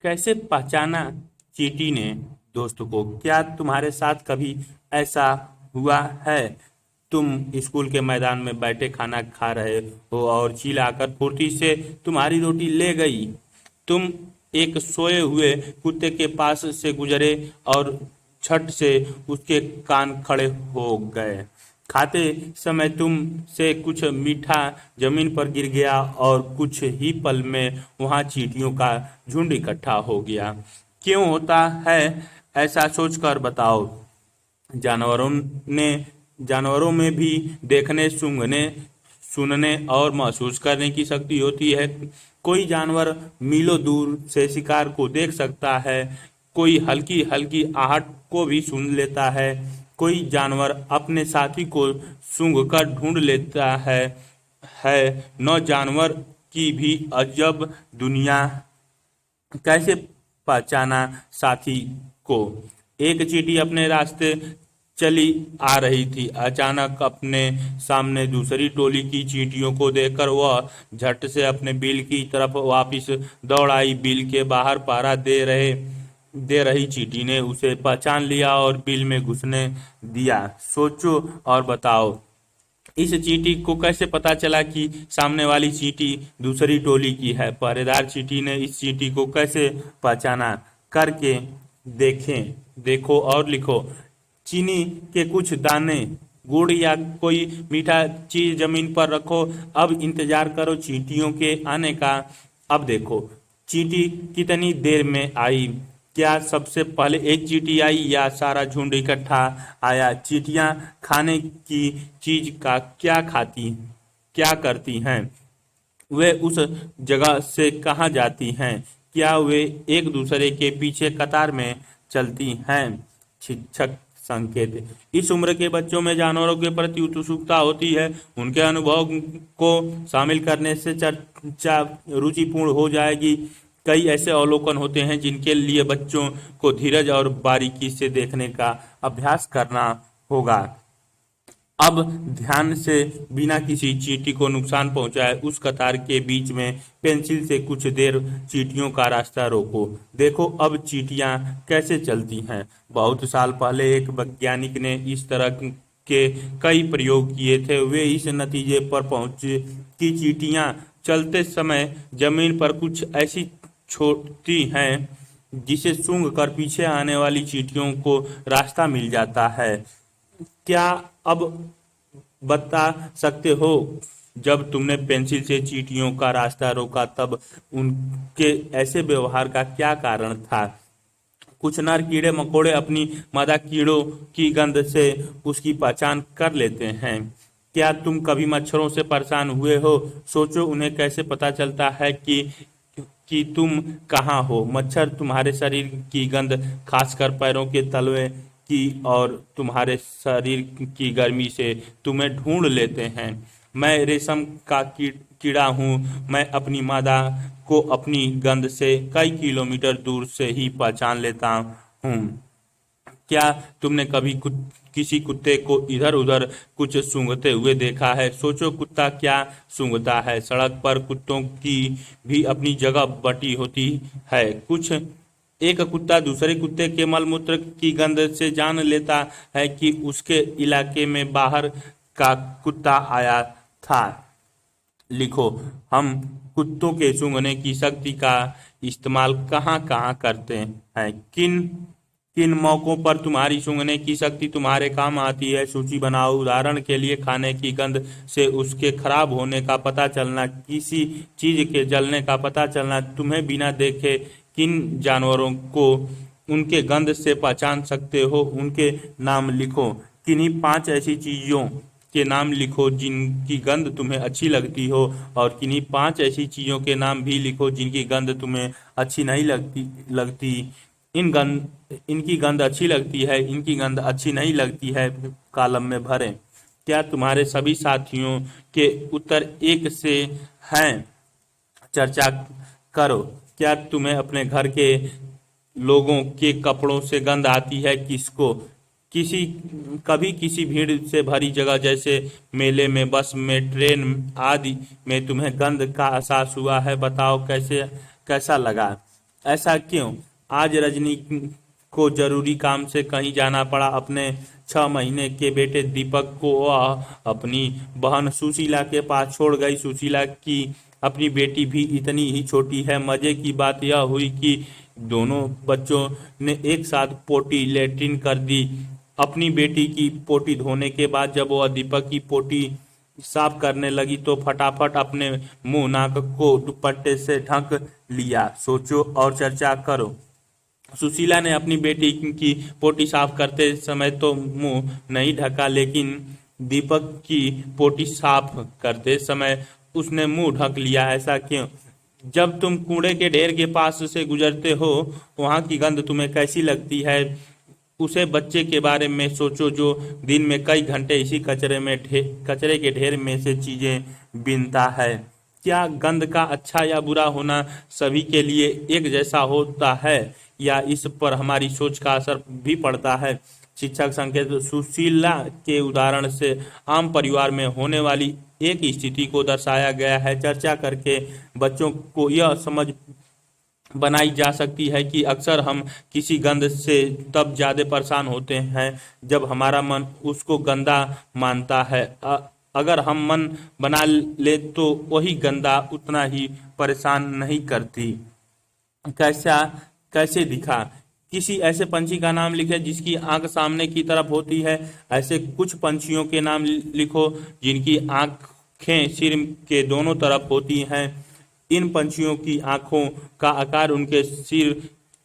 कैसे पहचाना चींटी ने दोस्त को? क्या तुम्हारे साथ कभी ऐसा हुआ है? तुम स्कूल के मैदान में बैठे खाना खा रहे हो और चील आकर फुर्ती से तुम्हारी रोटी ले गई। तुम एक सोए हुए कुत्ते के पास से गुजरे और झट से उसके कान खड़े हो गए। खाते समय तुम से कुछ मीठा जमीन पर गिर गया और कुछ ही पल में वहां चींटियों का झुंड इकट्ठा हो गया। क्यों होता है ऐसा? सोचकर बताओ। जानवरों ने जानवरों में भी देखने, सूंघने, सुनने और महसूस करने की शक्ति होती है। कोई जानवर मीलों दूर से शिकार को देख सकता है, कोई हल्की हल्की आहट को भी सुन लेता है, कोई जानवर अपने साथी को सूंघकर ढूंढ लेता है। नौ जानवर की भी अजब दुनिया। कैसे पहचाना साथी को? एक चींटी अपने रास्ते चली आ रही थी। अचानक अपने सामने दूसरी टोली की चींटियों को देखकर वह झट से अपने बिल की तरफ वापस दौड़ आई। बिल के बाहर पहरा दे रही चींटी ने उसे पहचान लिया और बिल में घुसने दिया। सोचो और बताओ। इस चींटी को कैसे पता चला कि सामने वाली चींटी दूसरी टोली की है? पहरेदार चींटी ने इस चींटी को कैसे पहचाना? करके देखें, देखो और लिखो। चीनी के कुछ दाने, गुड़ या कोई मीठा चीज जमीन पर रखो। अब इंतजार करो चींटियों के आने का। अब देखो चींटी कितनी देर में आई। क्या सबसे पहले एक चींटी आई या सारा झुंड इकट्ठा आया? चींटियां खाने की चीज का क्या करती हैं? वे उस जगह से कहाँ जाती हैं? क्या वे एक दूसरे के पीछे कतार में चलती हैं? शिक्षक संकेत। इस उम्र के बच्चों में जानवरों के प्रति उत्सुकता होती है। उनके अनुभव को शामिल करने से चर्चा रुचिपूर्ण हो जाएगी। कई ऐसे अवलोकन होते हैं जिनके लिए बच्चों को धीरज और बारीकी से देखने का अभ्यास करना होगा। अब ध्यान से, बिना किसी चींटी को नुकसान पहुंचाए, उस कतार के बीच में पेंसिल से कुछ देर चींटियों का रास्ता रोको। देखो अब चींटियां कैसे चलती हैं। बहुत साल पहले एक वैज्ञानिक ने इस तरह के कई प्रयोग किए थे। वे इस नतीजे पर पहुंचे कि चींटियां चलते समय जमीन पर कुछ ऐसी छोड़ती हैं जिसे सूंघ कर पीछे आने वाली चींटियों को रास्ता मिल जाता है। क्या अब बता सकते हो, जब तुमने पेंसिल से चींटियों का रास्ता रोका तब उनके ऐसे व्यवहार का क्या कारण था? कुछ नर कीड़े मकोड़े अपनी मादा कीड़ों की गंध से उसकी पहचान कर लेते हैं। क्या तुम कभी मच्छरों से परेशान हुए हो? सोचो उन्हें कैसे पता चलता है कि तुम कहाँ हो। मच्छर तुम्हारे शरीर की गंध, खासकर पैरों के तलवे की, और तुम्हारे शरीर की गर्मी से तुम्हें ढूंढ लेते हैं। मैं रेशम का कीड़ा हूँ। मैं अपनी मादा को अपनी गंध से कई किलोमीटर दूर से ही पहचान लेता हूँ। क्या तुमने कभी किसी कुत्ते को इधर उधर कुछ सूंघते हुए देखा है? सोचो कुत्ता क्या सूंघता है। सड़क पर कुत्तों की भी अपनी जगह बटी होती है। कुछ एक कुत्ता दूसरे कुत्ते के मलमूत्र की गंध से जान लेता है कि उसके इलाके में बाहर का कुत्ता आया था। लिखो, हम कुत्तों के सूंघने की शक्ति का इस्तेमाल कहाँ कहाँ करते हैं? किन किन मौकों पर तुम्हारी सूंघने की शक्ति तुम्हारे काम आती है? सूची बनाओ। उदाहरण के लिए, खाने की गंध से उसके खराब होने का पता चलना, किसी चीज के जलने का पता चलना। तुम्हें बिना देखे किन जानवरों को उनके गंध से पहचान सकते हो? उनके नाम लिखो। किन्हीं 5 ऐसी चीजों के नाम लिखो जिनकी गंध तुम्हें अच्छी लगती हो, और किन्हीं 5 ऐसी चीजों के नाम भी लिखो जिनकी गंध तुम्हें अच्छी नहीं लगती। इनकी गंध अच्छी लगती है, इनकी गंध अच्छी नहीं लगती है कॉलम में भरें। क्या तुम्हारे सभी साथियों के उत्तर एक से हैं? चर्चा करो। क्या तुम्हें अपने घर के लोगों के कपड़ों से गंध आती है? किसको? किसी कभी किसी भीड़ से भरी जगह जैसे मेले में, बस में, ट्रेन आदि में तुम्हें गंध का एहसास हुआ है? बताओ कैसा लगा। ऐसा क्यों? आज रजनी को जरूरी काम से कहीं जाना पड़ा। अपने 6 महीने के बेटे दीपक को वह अपनी बहन सुशीला के पास छोड़ गई। सुशीला की अपनी बेटी भी इतनी ही छोटी है। मजे की बात यह हुई कि दोनों बच्चों ने एक साथ पोटी लेट्रिन कर दी। अपनी बेटी की पोटी धोने के बाद जब वह दीपक की पोटी साफ करने लगी तो फटाफट अपने मुंह नाक को दुपट्टे से ढक लिया। सोचो और चर्चा करो। सुशीला ने अपनी बेटी की पोटी साफ करते समय तो मुंह नहीं ढका, लेकिन दीपक की पोटी साफ करते समय उसने मुंह ढक लिया। ऐसा क्यों? जब तुम कूड़े के ढेर के पास से गुजरते हो, वहां की गंध तुम्हें कैसी लगती है? उसे बच्चे के बारे में सोचो जो दिन में कई घंटे इसी कचरे के ढेर में से चीजें बीनता है। क्या गंध का अच्छा या बुरा होना सभी के लिए एक जैसा होता है, या इस पर हमारी सोच का असर भी पड़ता है? शिक्षक संकेत। सुशीला के उदाहरण से आम परिवार में होने वाली एक स्थिति को दर्शाया गया है। चर्चा करके बच्चों को यह समझ बनाई जा सकती है कि अक्सर हम किसी गंध से तब ज्यादा परेशान होते हैं जब हमारा मन उसको गंदा मानता है। अगर हम मन बना ले तो वही गंदा उतना ही परेशान नहीं करती। कैसा कैसे दिखा? किसी ऐसे पंछी का नाम लिखे जिसकी आंख सामने की तरफ होती है। ऐसे कुछ पंछियों के नाम लिखो जिनकी आंखें सिर के दोनों तरफ होती हैं। इन पंछियों की आंखों का आकार उनके सिर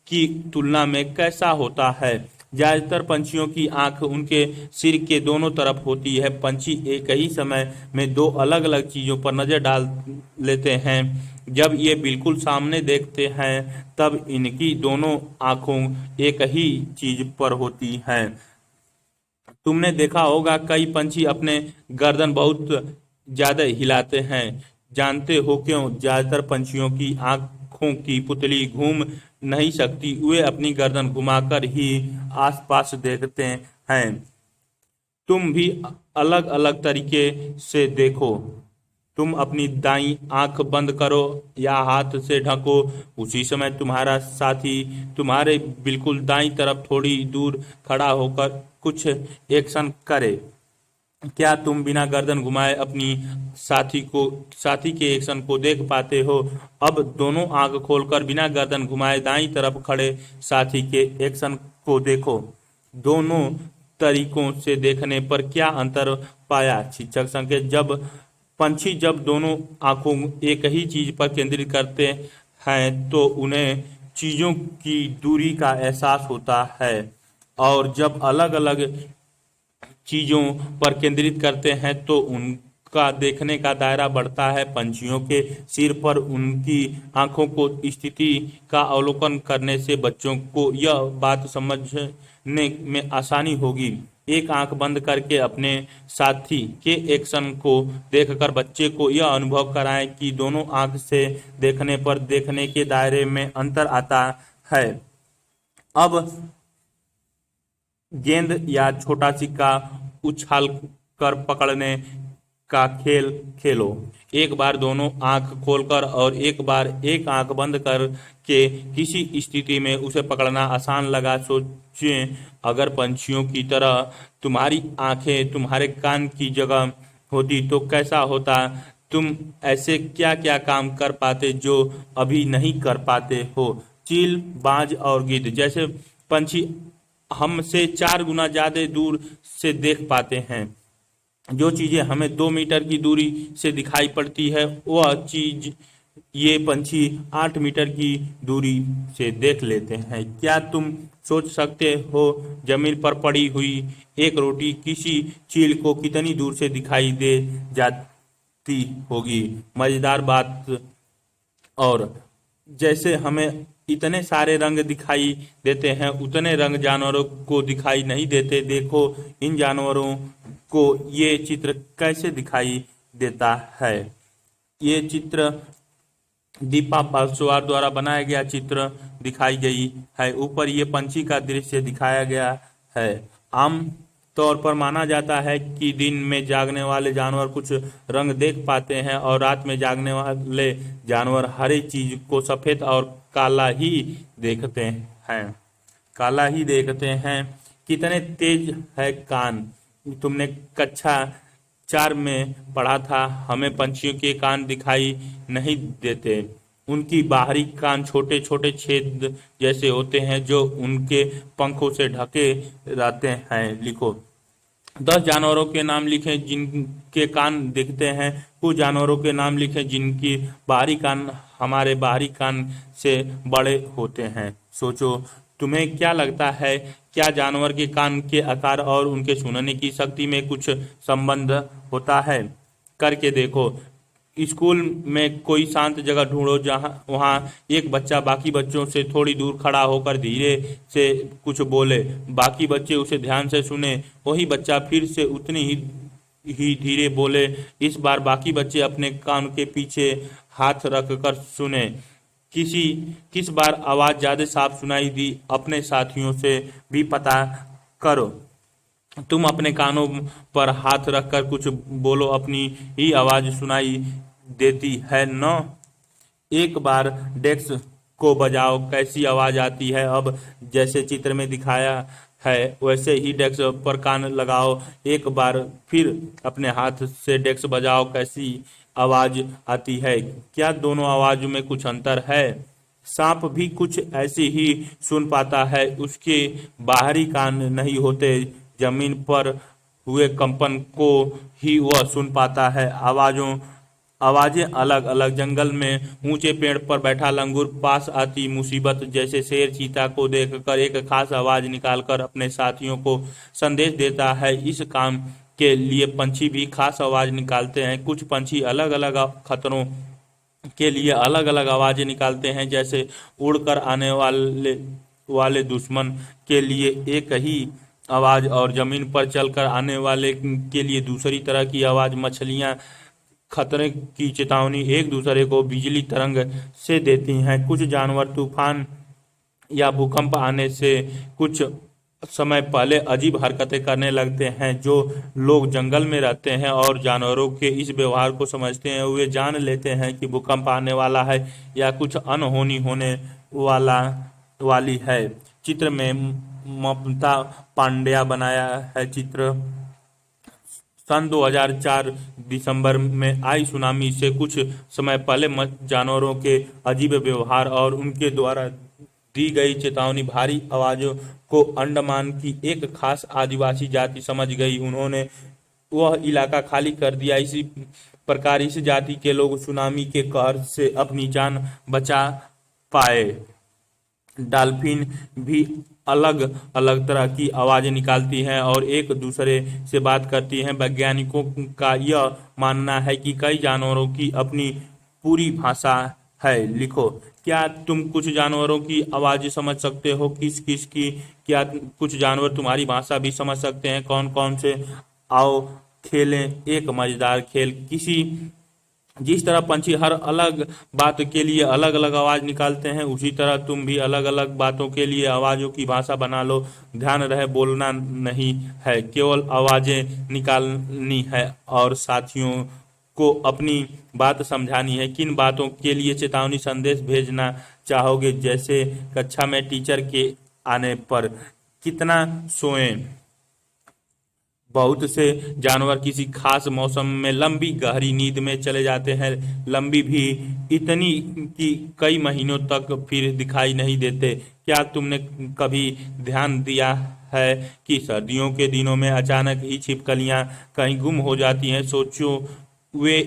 की तुलना में कैसा होता है? ज्यादातर पंछियों की आंख उनके सिर के दोनों तरफ होती है। पंछी एक ही समय में दो अलग अलग चीजों पर नजर डाल लेते हैं। जब ये बिल्कुल सामने देखते हैं तब इनकी दोनों आंखों एक ही चीज पर होती हैं। तुमने देखा होगा कई पंछी अपने गर्दन बहुत ज्यादा हिलाते हैं। जानते हो क्यों? ज्यादातर पंछियों की आंखों की पुतली घूम नहीं सकती। वे अपनी गर्दन घुमाकर ही आसपास देखते हैं। तुम भी अलग अलग तरीके से देखो। तुम अपनी दाईं आंख बंद करो या हाथ से ढको। उसी समय तुम्हारा साथी तुम्हारे बिल्कुल दाईं तरफ थोड़ी दूर खड़ा होकर कुछ एक्शन करे। क्या तुम बिना गर्दन घुमाए अपनी साथी के एक्शन को देख पाते हो? अब दोनों आंख खोलकर बिना गर्दन घुमाए दाईं तरफ खड़े साथी के एक्शन को देखो। दोनों तरीकों से देखने पर क्या अंतर पाया? शिक्षक संकेत। जब दोनों आंखों एक ही चीज पर केंद्रित करते हैं तो उन्हें चीजों की दूरी का एहसास होता है, और जब अलग अलग चीजों पर केंद्रित करते हैं तो उनका देखने का दायरा बढ़ता है। पंछियों के सिर पर उनकी आंखों को स्थिति का अवलोकन करने से बच्चों को यह बात समझने में आसानी होगी। एक आंख बंद करके अपने साथी के एक्शन को देखकर बच्चे को यह अनुभव कराएं कि दोनों आंख से देखने पर देखने के दायरे में अंतर आता है। अब गेंद या छोटा सिक्का उछाल कर पकड़ने का खेल खेलो। एक बार दोनों आंख खोलकर और एक बार एक आंख बंद करके किसी स्थिति में उसे पकड़ना आसान लगा। सोचें अगर पंछियों की तरह तुम्हारी आंखें तुम्हारे कान की जगह होती तो कैसा होता? तुम ऐसे क्या क्या काम कर पाते जो अभी नहीं कर पाते हो? चील, बाज और गिद्ध जैसे पंछी हमसे 4 गुना ज्यादा दूर से देख पाते हैं। जो चीजें हमें 2 मीटर की दूरी से दिखाई पड़ती है वह चीज ये पंछी 8 मीटर की दूरी से देख लेते हैं। क्या तुम सोच सकते हो जमीन पर पड़ी हुई एक रोटी किसी चील को कितनी दूर से दिखाई दे जाती होगी? मजेदार बात। और जैसे हमें इतने सारे रंग दिखाई देते हैं उतने रंग जानवरों को दिखाई नहीं देते। देखो इन जानवरों को ये चित्र कैसे दिखाई देता है। ये चित्र दीपा पालसवार द्वारा बनाया गया चित्र दिखाई गई है। ऊपर ये पंछी का दृश्य दिखाया गया है। आम तौर पर माना जाता है कि दिन में जागने वाले जानवर कुछ रंग देख पाते हैं और रात में जागने वाले जानवर हर एक चीज को सफेद और काला ही देखते हैं। काला ही देखते हैं। कितने तेज है कान। तुमने कक्षा 4 में पढ़ा था, हमें पंछियों के कान दिखाई नहीं देते। उनकी बाहरी कान छोटे छोटे छेद जैसे होते हैं जो उनके पंखों से ढके रहते हैं। लिखो। 10 जानवरों के नाम लिखें जिनके कान दिखते हैं। कुछ जानवरों के नाम लिखें जिनकी बाहरी कान हमारे बाहरी कान से बड़े होते हैं। सोचो, तुम्हें क्या लगता है, क्या जानवर के कान के आकार और उनके सुनने की शक्ति में कुछ संबंध होता है? करके देखो। स्कूल में कोई शांत जगह ढूंढो जहां वहां एक बच्चा बाकी बच्चों से थोड़ी दूर खड़ा होकर धीरे से कुछ बोले। बाकी बच्चे उसे ध्यान से सुने। वही बच्चा फिर से उतनी ही धीरे बोले। इस बार बाकी बच्चे अपने कान के पीछे हाथ रख कर सुने। किस बार आवाज ज्यादा साफ सुनाई दी, अपने साथियों से भी पता करो। तुम अपने कानों पर हाथ रखकर कुछ बोलो, अपनी ही आवाज सुनाई देती है न। एक बार डेस्क को बजाओ, कैसी आवाज आती है। अब जैसे चित्र में दिखाया है वैसे ही डेस्क पर कान लगाओ। एक बार फिर अपने हाथ से डेस्क बजाओ, कैसी आवाज आती है। क्या दोनों आवाजों में कुछ अंतर है? सांप भी कुछ ऐसी ही सुन पाता है। उसके बाहरी कान नहीं होते। जमीन पर हुए कंपन को ही वह सुन पाता है। आवाजें अलग अलग। जंगल में ऊंचे पेड़ पर बैठा लंगूर पास आती मुसीबत जैसे शेर चीता को देखकर एक खास आवाज निकालकर अपने साथियों को संदेश देता है। इस काम के लिए पंछी भी खास आवाज निकालते हैं। कुछ पंछी अलग अलग खतरों के लिए अलग अलग आवाजें निकालते हैं, जैसे उड़कर आने वाले दुश्मन के लिए एक ही आवाज और जमीन पर चलकर आने वाले के लिए दूसरी तरह की आवाज। मछलियां खतरे की चेतावनी एक दूसरे को बिजली तरंग से देती हैं। कुछ जानवर तूफान या भूकंप आने से कुछ समय पहले अजीब हरकतें करने लगते हैं। जो लोग जंगल में रहते हैं और जानवरों के इस व्यवहार को समझते हैं, वे जान लेते हैं कि भूकंप आने वाला है या कुछ अनहोनी होने वाला वाली है। चित्र में ममता पांड्या बनाया है चित्र। सन 2004 दिसंबर में आई सुनामी से कुछ समय पहले जानवरों के अजीब व्यवहार और उनके द्वारा दी गई चेतावनी भारी आवाजों को अंडमान की एक खास आदिवासी जाति समझ गई। उन्होंने वह इलाका खाली कर दिया। इसी प्रकार इस जाति के लोग सुनामी के कहर से अपनी जान बचा पाए। डॉल्फिन भी अलग अलग तरह की आवाजें निकालती हैं और एक दूसरे से बात करती हैं। वैज्ञानिकों का यह मानना है कि कई जानवरों की अपनी पूरी भाषा है। लिखो। क्या तुम कुछ जानवरों की आवाजें समझ सकते हो? किस किस की? क्या कुछ जानवर तुम्हारी भाषा भी समझ सकते हैं? कौन कौन से? आओ खेलें एक मजेदार खेल। जिस तरह पंछी हर अलग बात के लिए अलग अलग आवाज निकालते हैं, उसी तरह तुम भी अलग अलग बातों के लिए आवाजों की भाषा बना लो। ध्यान रहे, बोलना नहीं है, केवल आवाजें निकालनी है और साथियों को अपनी बात समझानी है। किन बातों के लिए चेतावनी संदेश भेजना चाहोगे? जैसे कक्षा में टीचर के आने पर। कितना सोएं। बहुत से जानवर किसी खास मौसम में लंबी गहरी नींद में चले जाते हैं। लंबी भी इतनी कि कई महीनों तक फिर दिखाई नहीं देते। क्या तुमने कभी ध्यान दिया है कि सर्दियों के दिनों में अचानक ही छिपकलियां कहीं गुम हो जाती हैं? सोचो वे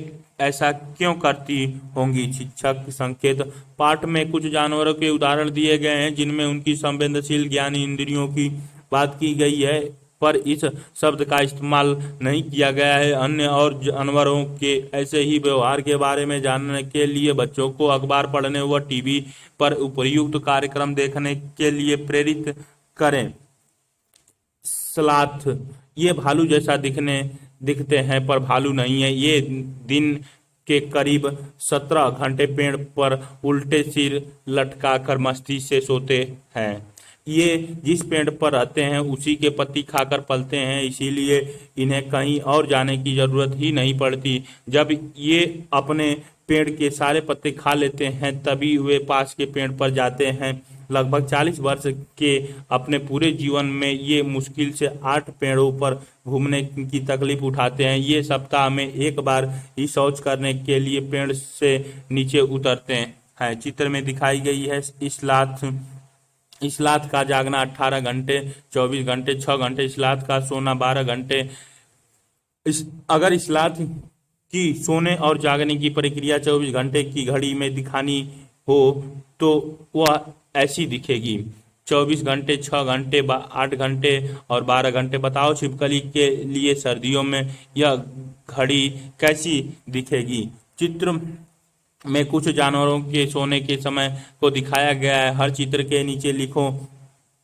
ऐसा क्यों करती होंगी। शिक्षक संकेत पाठ में कुछ जानवरों के उदाहरण दिए गए हैं जिनमें उनकी संवेदनशील ज्ञान इंद्रियों की बात की गई है, पर इस शब्द का इस्तेमाल नहीं किया गया है। अन्य और जानवरों के ऐसे ही व्यवहार के बारे में जानने के लिए बच्चों को अखबार पढ़ने व टीवी पर उपयुक्त कार्यक्रम देखने के लिए प्रेरित करें। स्लॉथ। ये भालू जैसा दिखते हैं पर भालू नहीं है। ये दिन के करीब 17 घंटे पेड़ पर उल्टे सिर लटकाकर मस्ती से सोते हैं। ये जिस पेड़ पर रहते हैं उसी के पत्ती खाकर पलते हैं, इसीलिए इन्हें कहीं और जाने की जरूरत ही नहीं पड़ती। जब ये अपने पेड़ के सारे पत्ते खा लेते हैं तभी वे पास के पेड़ पर जाते हैं। लगभग 40 वर्ष के अपने पूरे जीवन में ये मुश्किल से 8 पेड़ों पर घूमने की तकलीफ उठाते हैं। ये सप्ताह में एक बार ही शौच करने के लिए पेड़ से नीचे उतरते हैं। चित्र में दिखाई गई है इस्लात का जागना 18 घंटे, 24 घंटे, 6 घंटे, इस्लात का सोना 12 घंटे। अगर इस्लात की सोने और जागने की प्रक्रिया 24 घंटे की घड़ी में दिखानी हो तो वह ऐसी दिखेगी। 24 घंटे, 6 घंटे, 8 घंटे और 12 घंटे। बताओ छिपकली के लिए सर्दियों में यह घड़ी कैसी दिखेगी। चित्र में कुछ जानवरों के सोने के समय को दिखाया गया है। हर चित्र के नीचे लिखो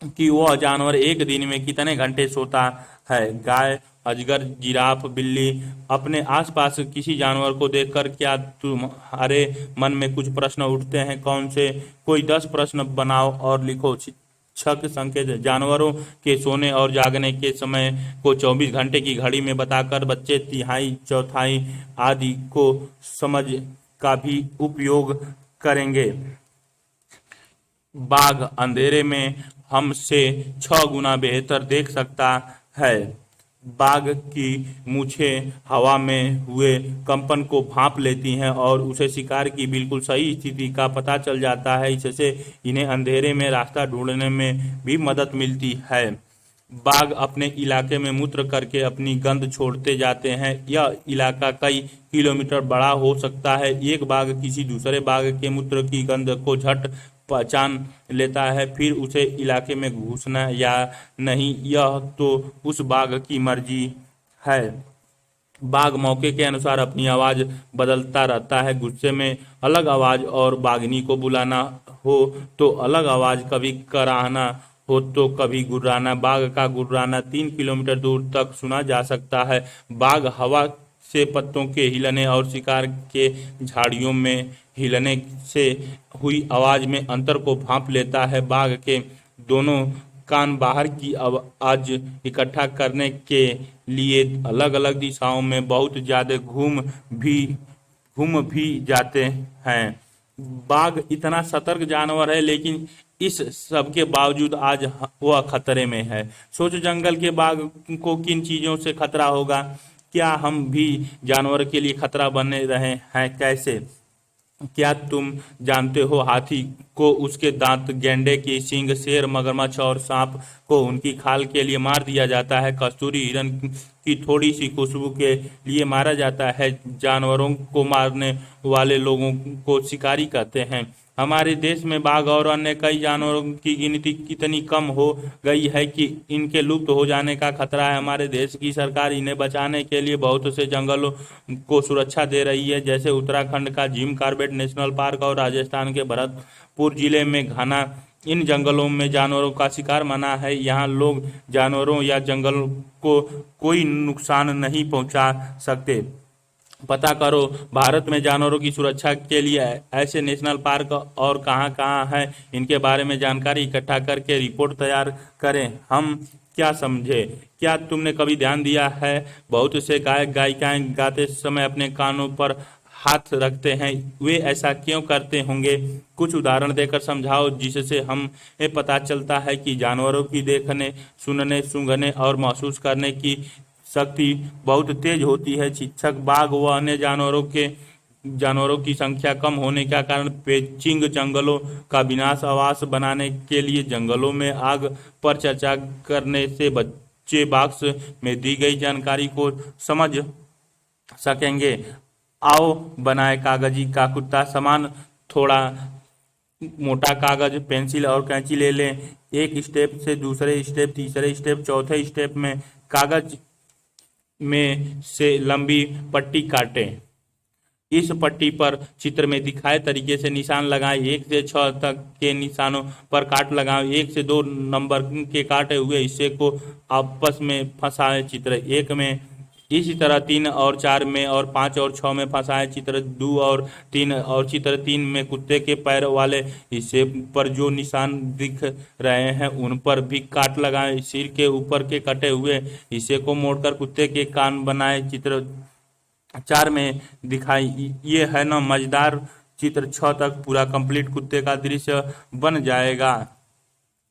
कि वह जानवर एक दिन में कितने घंटे सोता है। गाय, अजगर, जिराफ, बिल्ली। अपने आसपास किसी जानवर को देखकर क्या तुम्हारे मन में कुछ प्रश्न उठते हैं? कौन से? कोई 10 प्रश्न बनाओ और लिखो। छक संकेत जानवरों के सोने और जागने के समय को 24 घंटे की घड़ी में बताकर बच्चे तिहाई, चौथाई आदि को समझ का भी उपयोग करेंगे। बाघ अंधेरे में हमसे 6 गुना बेहतर देख सकता है। बाघ की मूछें हवा में हुए कंपन को भांप लेती हैं और उसे शिकार की बिल्कुल सही स्थिति का पता चल जाता है। इससे इन्हें अंधेरे में रास्ता ढूंढने में भी मदद मिलती है। बाघ अपने इलाके में मूत्र करके अपनी गंध छोड़ते जाते हैं। यह इलाका कई किलोमीटर बड़ा हो सकता है। एक बाघ किसी दूसरे बाघ के मूत्र की गंध को झट पहचान लेता है, फिर उसे इलाके में घुसना या नहीं यह तो उस बाघ की मर्जी है। बाघ मौके के अनुसार अपनी आवाज बदलता रहता है। गुस्से में अलग आवाज और बाघिनी को बुलाना हो तो अलग आवाज, कभी कराहना हो तो कभी गुर्राना। बाघ का गुर्राना 3 किलोमीटर दूर तक सुना जा सकता है। बाघ हवा से पत्तों के हिलने और शिकार के झाड़ियों में हिलने से हुई आवाज में अंतर को भांप लेता है। बाघ के दोनों कान बाहर की आवाज इकट्ठा करने के लिए अलग अलग दिशाओं में बहुत ज्यादा घूम भी जाते हैं। बाघ इतना सतर्क जानवर है, लेकिन इस सब के बावजूद आज वह खतरे में है। सोचो जंगल के बाघ को किन चीजों से खतरा होगा। क्या हम भी जानवर के लिए खतरा बने रहे हैं? कैसे? क्या तुम जानते हो हाथी को उसके दांत, गैंडे की सींग, शेर, मगरमच्छ और सांप को उनकी खाल के लिए मार दिया जाता है। कस्तूरी हिरण की थोड़ी सी खुशबू के लिए मारा जाता है। जानवरों को मारने वाले लोगों को शिकारी कहते हैं। हमारे देश में बाघ और अन्य कई जानवरों की गिनती कितनी कम हो गई है कि इनके लुप्त हो जाने का खतरा है। हमारे देश की सरकार इन्हें बचाने के लिए बहुत से जंगलों को सुरक्षा दे रही है, जैसे उत्तराखंड का जिम कॉर्बेट नेशनल पार्क और राजस्थान के भरतपुर जिले में घना। इन जंगलों में जानवरों का शिकार मना है। यहाँ लोग जानवरों या जंगल को कोई नुकसान नहीं पहुँचा सकते। पता करो भारत में जानवरों की सुरक्षा के लिए ऐसे नेशनल पार्क और कहाँ-कहाँ हैं। इनके बारे में जानकारी इकट्ठा करके रिपोर्ट तैयार करें। हम क्या समझे? क्या तुमने कभी ध्यान दिया है बहुत से गायक गायिकाएं गाते समय अपने कानों पर हाथ रखते हैं? वे ऐसा क्यों करते होंगे? कुछ उदाहरण देकर समझाओ जिससे हमें पता चलता है कि जानवरों की देखने, सुनने, सूंघने और महसूस करने की शक्ति बहुत तेज होती है। शिक्षक बाघ व अन्य जानवरों की संख्या कम होने का कारण पेचिंग जंगलों का विनाश। आवास बनाने के लिए जंगलों में आग पर चर्चा करने से बच्चे बॉक्स में दी गई जानकारी को समझ सकेंगे। आओ बनाए कागजी का कुत्ता। सामान थोड़ा मोटा कागज, पेंसिल और कैंची ले लें। एक स्टेप से दूसरे स्टेप, तीसरे स्टेप, चौथे स्टेप में कागज में से लंबी पट्टी काटें। इस पट्टी पर चित्र में दिखाए तरीके से निशान लगाएं। 1 से 6 तक के निशानों पर काट लगाएं। 1 से 2 नंबर के काटे हुए हिस्से को आपस में फंसाएं। चित्र 1 में इसी तरह 3 और 4 में और 5 और 6 में फंसाएं। चित्र 2 और 3 और चित्र 3 में कुत्ते के पैर वाले हिस्से पर जो निशान दिख रहे हैं उन पर भी काट लगाएं। सिर के ऊपर के कटे हुए हिस्से को मोड़कर कुत्ते के कान बनाएं। चित्र 4 में दिखाई ये है ना मजेदार। चित्र 6 तक पूरा कंप्लीट कुत्ते का दृश्य बन जाएगा।